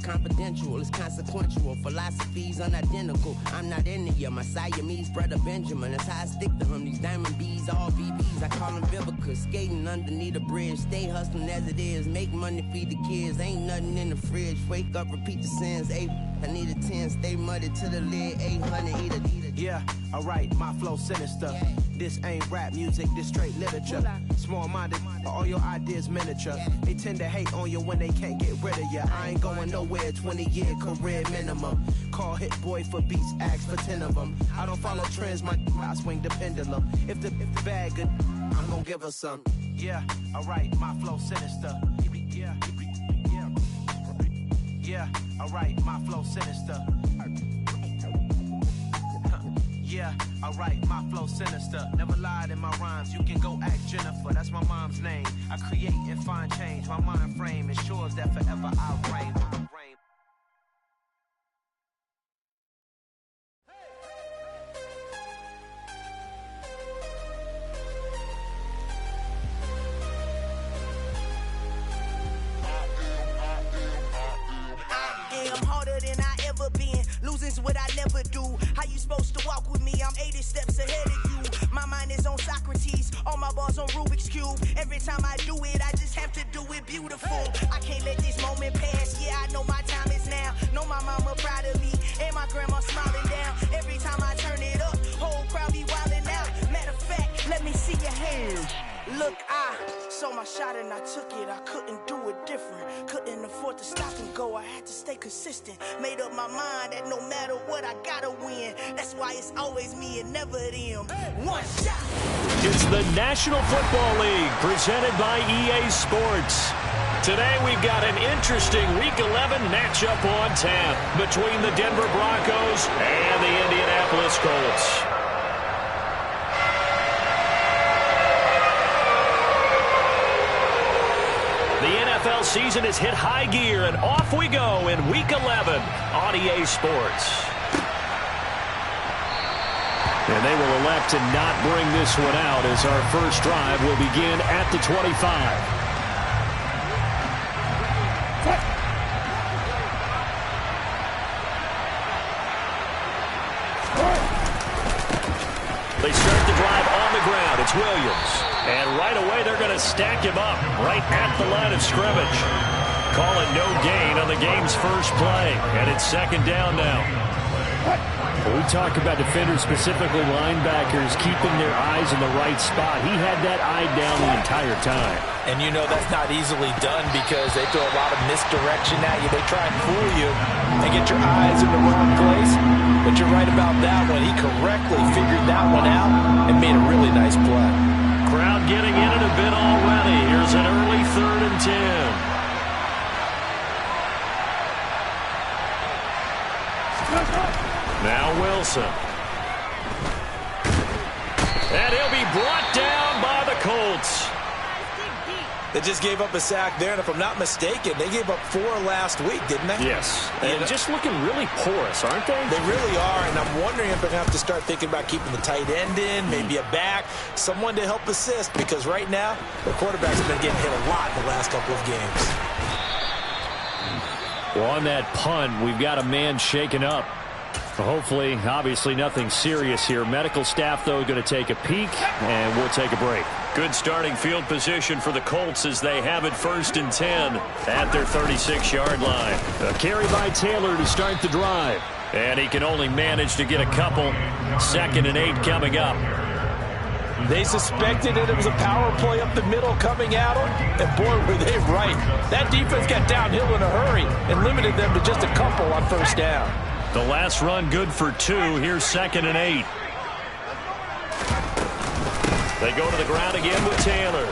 confidential, it's consequential. Philosophies unidentical. I'm not in it, my Siamese brother Benjamin. That's how I stick to him. These diamond bees, all BBs, I call them Vivica. Skating underneath a bridge, stay hustling as it is. Make money, feed the kids, ain't nothing in the fridge. Wake up, repeat the sins. I need a 10, stay muddy to the lid. 800, eat a. Yeah, alright, my flow sinister. Yeah. This ain't rap music, this straight literature. Small-minded, all your ideas miniature. Yeah. They tend to hate on you when they can't get rid of you. I ain't going nowhere, 20-year career minimum. Call Hit Boy for beats, ask for 10 of them. I don't follow trends, I swing the pendulum. If the bag good, I'm gonna give her some. Yeah, alright, my flow sinister. Yeah, alright, my flow sinister. Yeah, alright, my flow sinister. Never lied in my rhymes, you can go ask Jennifer. That's my mom's name. I create and find change. My mind frame ensures that forever I'll reign. Losing's what I never do. How you supposed to walk with me? I'm 80 steps ahead of you. My mind is on Socrates, all my bars on Rubik's Cube. Every time I do it, I just have to do it beautiful. I can't let this moment pass. Yeah, I know my time is now. Know my mama proud of me, and my grandma smiling down. Every time I turn it up, whole crowd be wildin' out. Matter of fact, let me see your hands. Look, I saw my shot and I took it. I couldn't do it different. Couldn't afford to stop and go. I had to stay consistent. Made up my mind that no matter what, I gotta win. That's why it's always me and never them. One shot. It's the National Football League presented by EA Sports. Today we've got an interesting Week 11 matchup on tap between the Denver Broncos and the Indianapolis Colts. The NFL season has hit high gear, and off we go in Week 11 on EA Sports. And they will elect to not bring this one out as our first drive will begin at the 25. They start the drive on the ground. It's Williams. And right away, they're going to stack him up right at the line of scrimmage. Calling no gain on the game's first play. And it's second down now. Well, we talk about defenders, specifically linebackers, keeping their eyes in the right spot. He had that eye down the entire time. And you know that's not easily done because they throw a lot of misdirection at you. They try and fool you and get your eyes in the wrong place. But you're right about that one. He correctly figured that one out and made a really nice play. Crowd getting in it a bit already. Here's an early 3rd and 10. Now Wilson. And he'll be brought down by the Colts. They just gave up a sack there, and if I'm not mistaken, they gave up 4 last week, didn't they? Yes, and just looking really porous, aren't they? They really are, and I'm wondering if they're going to have to start thinking about keeping the tight end in, maybe a back, someone to help assist, because right now, the quarterback's been getting hit a lot in the last couple of games. Well, on that punt, we've got a man shaken up. Hopefully, obviously, nothing serious here. Medical staff, though, going to take a peek, and we'll take a break. Good starting field position for the Colts as they have it 1st and 10 at their 36-yard line. A carry by Taylor to start the drive. And he can only manage to get a couple. 2nd and 8 coming up. They suspected it was a power play up the middle coming at them, and boy, were they right. That defense got downhill in a hurry and limited them to just a couple on 1st down. The last run good for 2. Here's 2nd and 8. They go to the ground again with Taylor.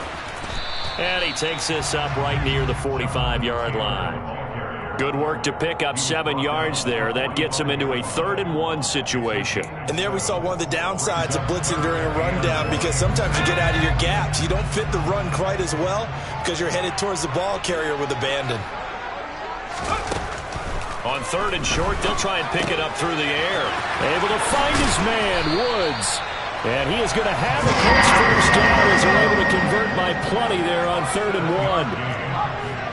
And he takes this up right near the 45-yard line. Good work to pick up 7 yards there. That gets him into a 3rd and 1 situation. And there we saw one of the downsides of blitzing during a rundown, because sometimes you get out of your gaps. You don't fit the run quite as well because you're headed towards the ball carrier with abandon. On 3rd and short, they'll try and pick it up through the air. Able to find his man, Woods. And he is going to have a Colts first down as they're able to convert by plenty there on 3rd and 1.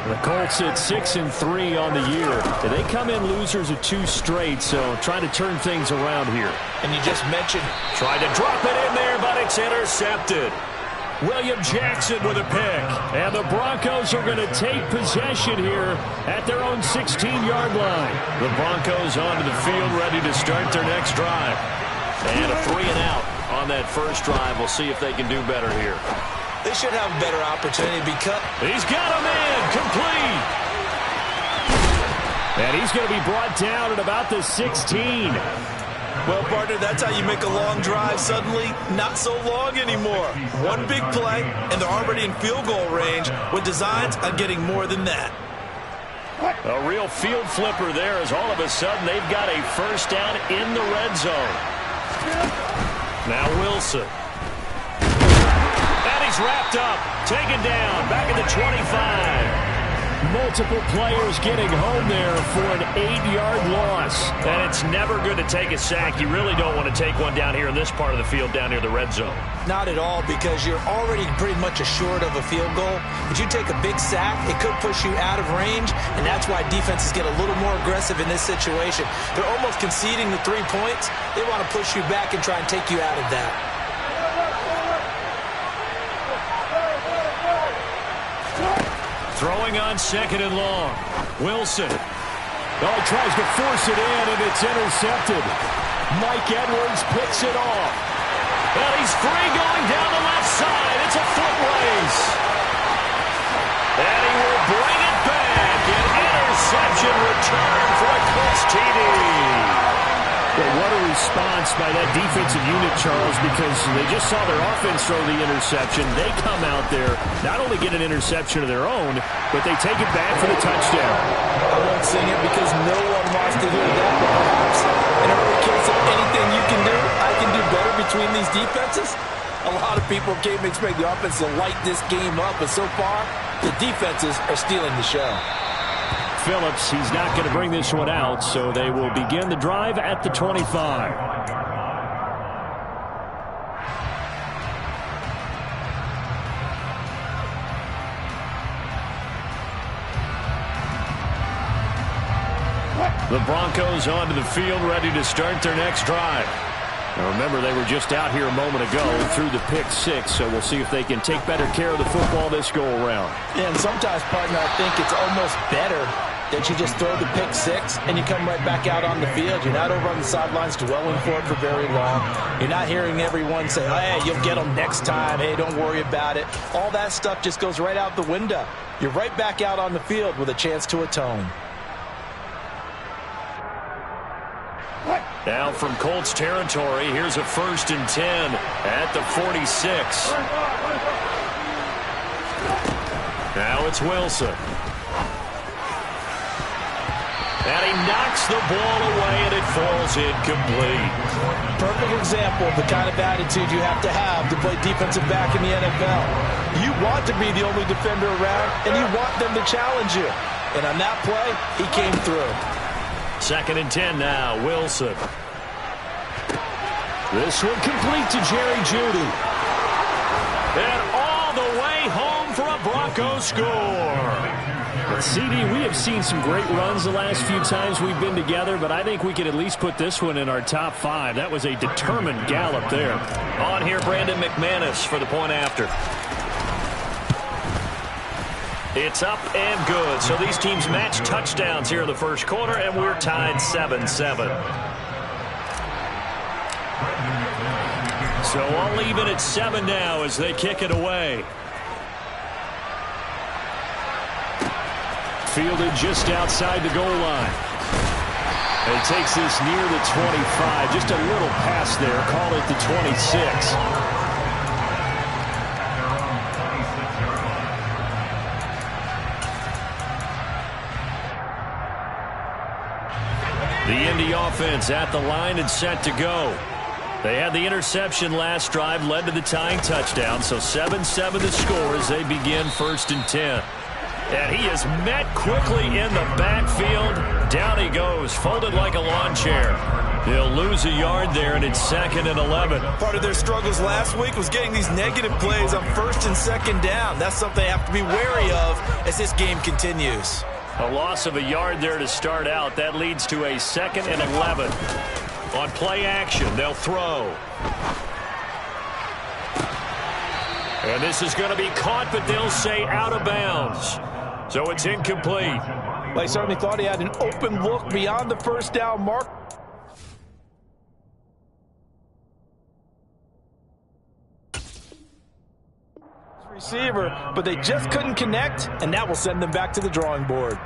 The Colts at 6-3 on the year. They come in losers of 2 straight, so trying to turn things around here. And you just mentioned... Tried to drop it in there, but it's intercepted. William Jackson with a pick. And the Broncos are going to take possession here at their own 16-yard line. The Broncos onto the field ready to start their next drive. And a 3-and-out on that first drive. We'll see if they can do better here. They should have a better opportunity because... He's got him in. Complete. And he's going to be brought down at about the 16. Well, partner, that's how you make a long drive suddenly not so long anymore. One big play, and they're already in field goal range with designs on getting more than that. A real field flipper there as all of a sudden they've got a first down in the red zone. Now Wilson. And he's wrapped up, taken down, back at the 25. Multiple players getting home there for an 8-yard loss. And it's never good to take a sack. You really don't want to take one down here in this part of the field, down near the red zone. Not at all, because you're already pretty much assured of a field goal. If you take a big sack, it could push you out of range, and that's why defenses get a little more aggressive in this situation. They're almost conceding the 3 points. They want to push you back and try and take you out of that. Throwing on 2nd and long. Wilson. Oh, tries to force it in, and it's intercepted. Mike Edwards picks it off. And he's free going down the left side. It's a foot race. And he will bring it back. An interception return for a Colts TD. Well, what a response by that defensive unit, Charles, because they just saw their offense throw the interception. They come out there, not only get an interception of their own, but they take it back for the touchdown. I won't sing it because no one wants to hear that, but perhaps in every case of anything you can do, I can do better between these defenses. A lot of people came to expect the offense to light this game up, but so far, the defenses are stealing the show. Phillips, he's not going to bring this one out, so they will begin the drive at the 25. The Broncos onto the field ready to start their next drive. Now remember, they were just out here a moment ago through the pick 6, so we'll see if they can take better care of the football this go-around. Yeah, and sometimes, partner, I think it's almost better that you just throw the pick 6 and you come right back out on the field. You're not over on the sidelines dwelling for it for very long. You're not hearing everyone say, hey, you'll get them next time. Hey, don't worry about it. All that stuff just goes right out the window. You're right back out on the field with a chance to atone. Now from Colts territory, here's a 1st and 10 at the 46. Now it's Wilson. And he knocks the ball away, and it falls incomplete. Perfect example of the kind of attitude you have to play defensive back in the NFL. You want to be the only defender around, and you want them to challenge you. And on that play, he came through. 2nd and 10 now, Wilson. This one complete to Jerry Jeudy. And all the way home for a Broncos score. CD, we have seen some great runs the last few times we've been together, but I think we could at least put this one in our top 5. That was a determined gallop there. On here, Brandon McManus for the point after. It's up and good. So these teams match touchdowns here in the first quarter, and we're tied 7-7. So all even at 7 now as they kick it away. Fielded just outside the goal line. And takes this near the 25. Just a little pass there. Call it the 26. The Indy offense at the line and set to go. They had the interception last drive, led to the tying touchdown. So 7-7 the score as they begin 1st and 10. And he is met quickly in the backfield. Down he goes. Broncos folded like a lawn chair. They'll lose a yard there, and it's 2nd and 11. Part of their struggles last week was getting these negative plays on 1st and 2nd down. That's something they have to be wary of as this game continues. A loss of a yard there to start out. That leads to a 2nd and 11. On play action, they'll throw. And this is going to be caught, but they'll say out of bounds. So it's incomplete. They certainly thought he had an open look beyond the 1st down mark. Receiver, but they just couldn't connect, and that will send them back to the drawing board.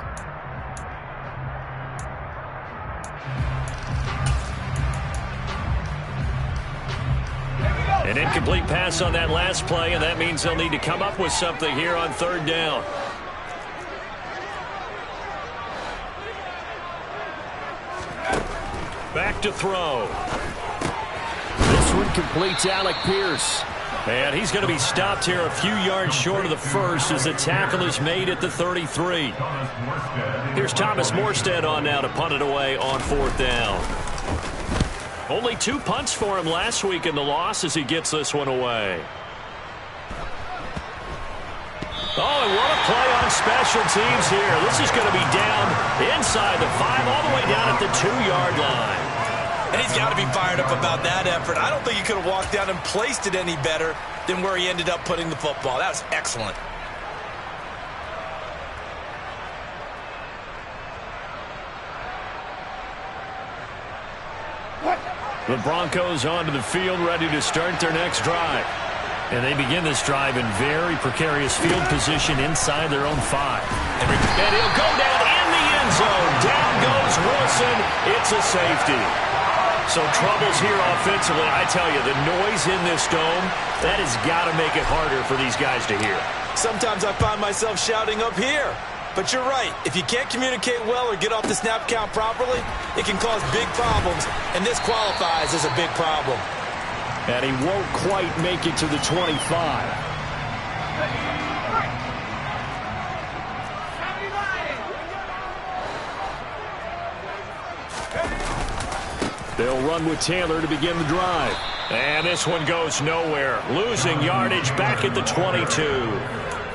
An incomplete pass on that last play, and that means they'll need to come up with something here on 3rd down. Back to throw. This one completes Alec Pierce. And he's going to be stopped here a few yards short of the first as the tackle is made at the 33. Here's Thomas Morstead on now to punt it away on 4th down. Only 2 punts for him last week in the loss as he gets this one away. Oh, and what a play on special teams here. This is going to be down inside the 5, all the way down at the 2-yard line. And he's got to be fired up about that effort. I don't think he could have walked down and placed it any better than where he ended up putting the football. That was excellent. The Broncos onto the field, ready to start their next drive. And they begin this drive in very precarious field position inside their own 5. And he'll go down in the end zone. Down goes Wilson. It's a safety. So troubles here offensively. I tell you, the noise in this dome, that has got to make it harder for these guys to hear. Sometimes I find myself shouting up here. But you're right. If you can't communicate well or get off the snap count properly, it can cause big problems. And this qualifies as a big problem. And he won't quite make it to the 25. They'll run with Taylor to begin the drive. And this one goes nowhere. Losing yardage back at the 22.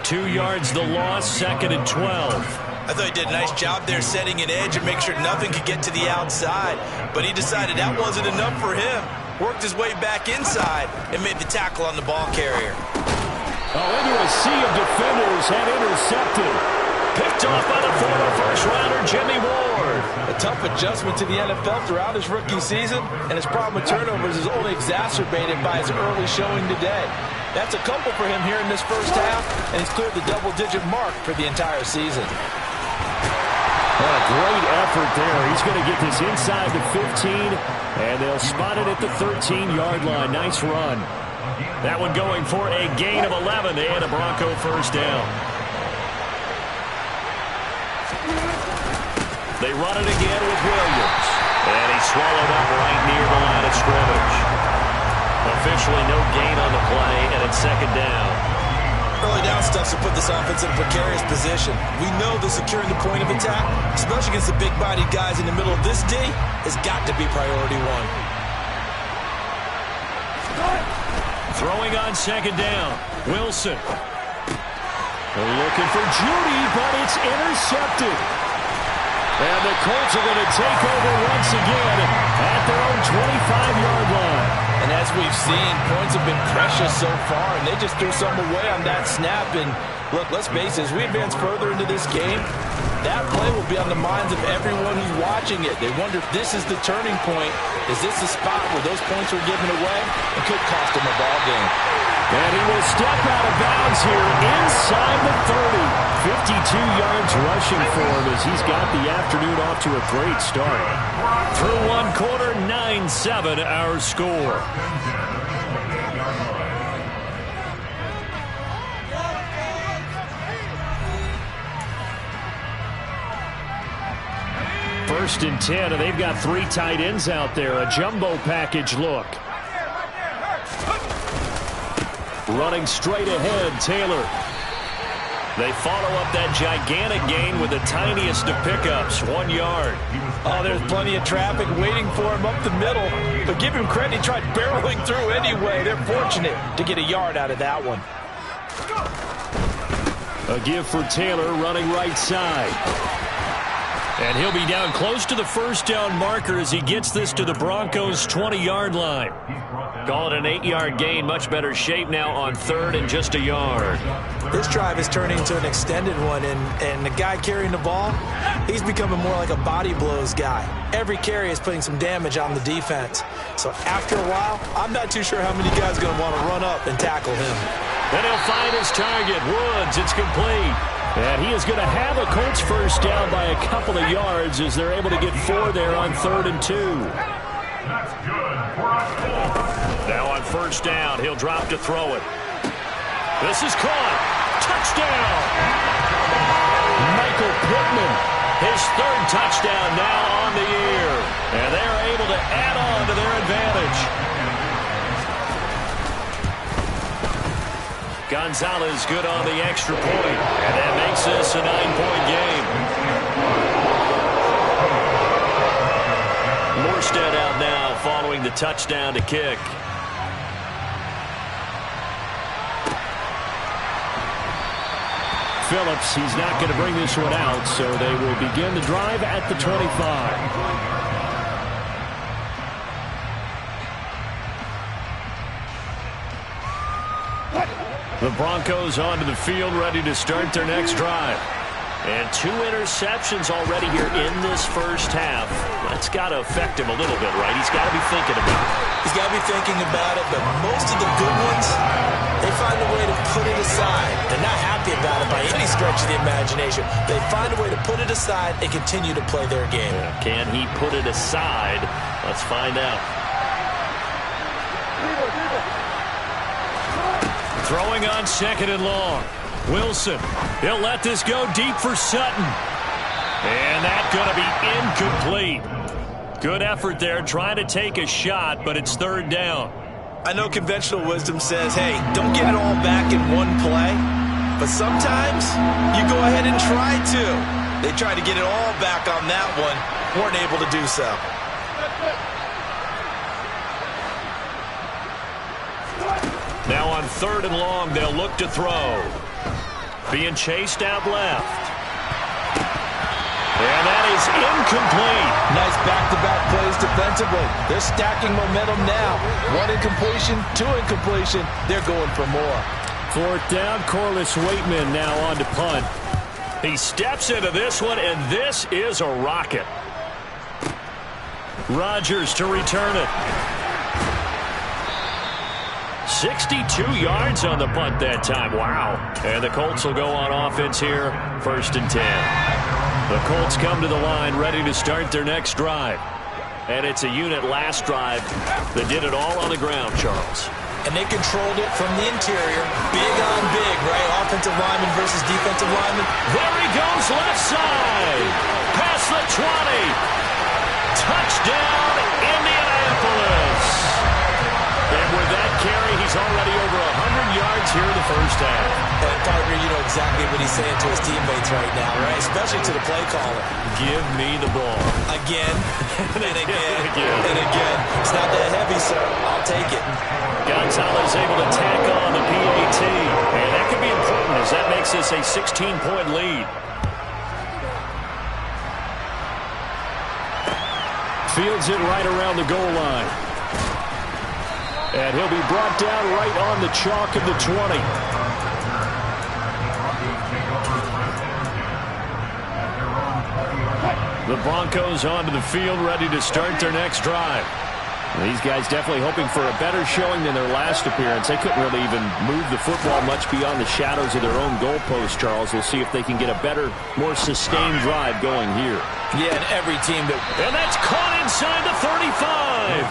2 yards the loss, 2nd and 12. I thought he did a nice job there setting an edge and making sure nothing could get to the outside. But he decided that wasn't enough for him. Worked his way back inside and made the tackle on the ball carrier. Oh, into a sea of defenders and intercepted. Picked off by the former first-rounder, Jimmy Ward. A tough adjustment to the NFL throughout his rookie season, and his problem with turnovers is only exacerbated by his early showing today. That's a couple for him here in this first half, and he's cleared the double-digit mark for the entire season. What a great effort there. He's going to get this inside the 15, and they'll spot it at the 13-yard line. Nice run. That one going for a gain of 11 and a Bronco first down. They run it again with Williams. And he's swallowed up right near the line of scrimmage. Officially no gain on the play, and it's 2nd down. Early down stuff to put this offense in a precarious position. We know that securing the point of attack, especially against the big-bodied guys in the middle of this D, has got to be priority 1. Throwing on 2nd down. Wilson. Looking for Judy, but it's intercepted. And the Colts are going to take over once again at their own 25-yard line. And as we've seen, points have been precious so far, and they just threw some away on that snap. And look, let's face it, as we advance further into this game, that play will be on the minds of everyone who's watching it. They wonder if this is the turning point. Is this the spot where those points were given away? It could cost them a ball game. And he will step out of bounds here inside the 30. 52 yards rushing for him as he's got the afternoon off to a great start. Through one quarter, 9-7 our score. First and 10, and they've got 3 tight ends out there. A jumbo package look. Running straight ahead, Taylor. They follow up that gigantic gain with the tiniest of pickups, 1 yard. Oh, there's plenty of traffic waiting for him up the middle. But give him credit, he tried barreling through anyway. They're fortunate to get a yard out of that one. A give for Taylor running right side. And he'll be down close to the first down marker as he gets this to the Broncos' 20-yard line. Call it an 8-yard gain. Much better shape now on 3rd and just a yard. This drive is turning into an extended one, and the guy carrying the ball, he's becoming more like a body blows guy. Every carry is putting some damage on the defense. So after a while, I'm not too sure how many guys are going to want to run up and tackle him. Then he'll find his target. Woods, it's complete. And he is going to have a Colts first down by a couple of yards as they're able to get 4 there on 3rd and 2. Now on first down, he'll drop to throw it. This is caught. Touchdown! Michael Pittman, his 3rd touchdown now on the year. And they're able to add on to their advantage. Gonzalez good on the extra point. And that makes this a 9-point game. Morstead out now following the touchdown to kick. Phillips, he's not going to bring this one out, so they will begin the drive at the 25. The Broncos onto the field, ready to start their next drive. And 2 interceptions already here in this first half. That's got to affect him a little bit, right? He's got to be thinking about it. He's got to be thinking about it, but most of the good ones, they find a way to put it aside. They're not happy about it by any stretch of the imagination. They find a way to put it aside and continue to play their game. Can he put it aside? Let's find out. Throwing on 2nd and long. Wilson, he'll let this go deep for Sutton. And that's going to be incomplete. Good effort there, trying to take a shot, but it's 3rd down. I know conventional wisdom says, hey, don't get it all back in one play. But sometimes you go ahead and try to. They tried to get it all back on that one. Weren't able to do so. Now on 3rd and long, they'll look to throw. Being chased out left. And that is incomplete. Nice back-to-back plays defensively. They're stacking momentum now. 1 incompletion, 2 incompletion. They're going for more. 4th down, Corliss Waitman now on to punt. He steps into this one, and this is a rocket. Rodgers to return it. 62 yards on the punt that time. Wow. And the Colts will go on offense here. 1st and 10. The Colts come to the line ready to start their next drive. And it's a unit last drive that did it all on the ground, Charles. And they controlled it from the interior. Big on big, right? Offensive lineman versus defensive lineman. There he goes left side. Past the 20. Touchdown, Indianapolis. And with that carry, he's already over 100 yards here in the first half. And partner, you know exactly what he's saying to his teammates right now, right? Especially to the play caller. Give me the ball. Again, and again, and again. It's not that heavy, sir. I'll take it. Gonzalez able to tack on the PAT. And that could be important as that makes this a 16-point lead. Fields it right around the goal line. And he'll be brought down right on the chalk of the 20. The Broncos onto the field, ready to start their next drive. These guys definitely hoping for a better showing than their last appearance. They couldn't really even move the football much beyond the shadows of their own goalpost, Charles. We'll see if they can get a better, more sustained drive going here. Yeah, and every team that... And that's caught inside the 35.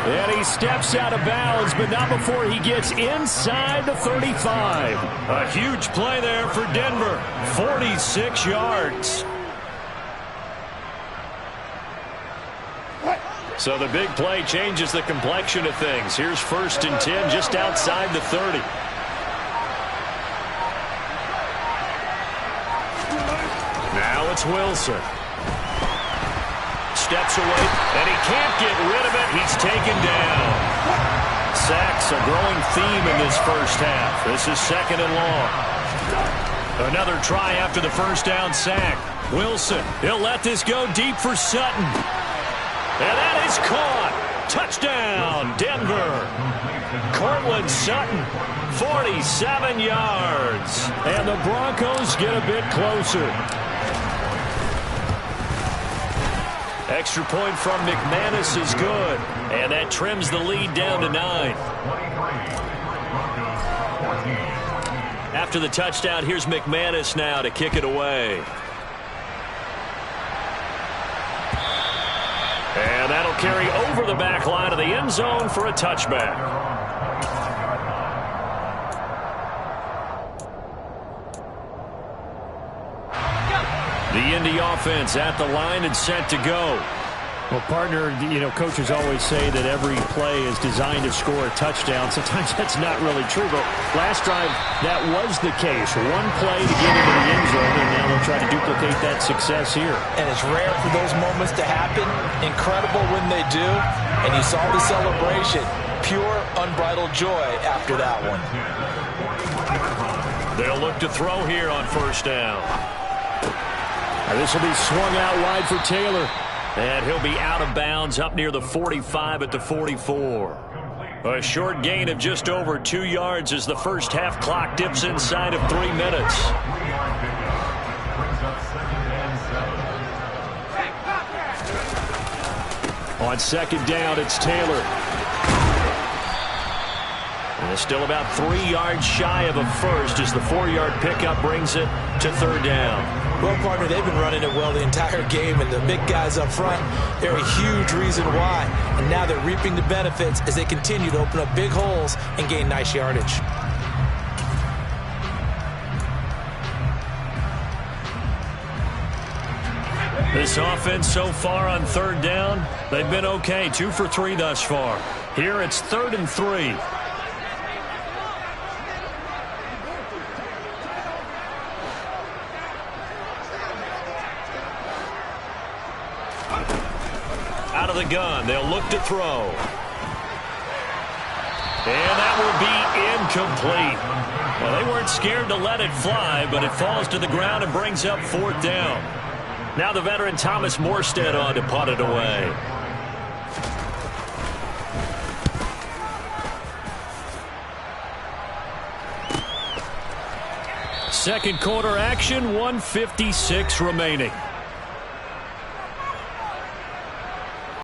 And he steps out of bounds, but not before he gets inside the 35. A huge play there for Denver. 46 yards. So the big play changes the complexion of things. Here's 1st and 10 just outside the 30. it's Wilson. Steps away, and he can't get rid of it. He's taken down. Sacks a growing theme in this first half. This is 2nd and long. Another try after the first down sack. Wilson, he'll let this go deep for Sutton. And that is caught. Touchdown, Denver. Cortland Sutton, 47 yards. And the Broncos get a bit closer. Extra point from McManus is good. And that trims the lead down to 9. After the touchdown, here's McManus now to kick it away. And that'll carry over the back line of the end zone for a touchback. The Indy offense at the line and set to go. Well, partner, coaches always say that every play is designed to score a touchdown. Sometimes that's not really true, but last drive, that was the case. One play to get into the end zone, and now they'll try to duplicate that success here. And it's rare for those moments to happen. Incredible when they do. And you saw the celebration. Pure, unbridled joy after that one. They'll look to throw here on first down. This will be swung out wide for Taylor. And he'll be out of bounds up near the 45 at the 44. A short gain of just over 2 yards as the first half clock dips inside of 3 minutes. On second down, it's Taylor. And it's still about 3 yards shy of a first as the 4-yard pickup brings it to third down. Well, partner, they've been running it well the entire game, and the big guys up front, they're a huge reason why. And now they're reaping the benefits as they continue to open up big holes and gain nice yardage. This offense so far on third down, they've been okay. 2 for 3 thus far. Here it's 3rd and 3. Out of the gun, they'll look to throw. And that will be incomplete. Well, they weren't scared to let it fly, but it falls to the ground and brings up 4th down. Now the veteran Thomas Morstead on to punt it away. Second quarter action, 1:56 remaining.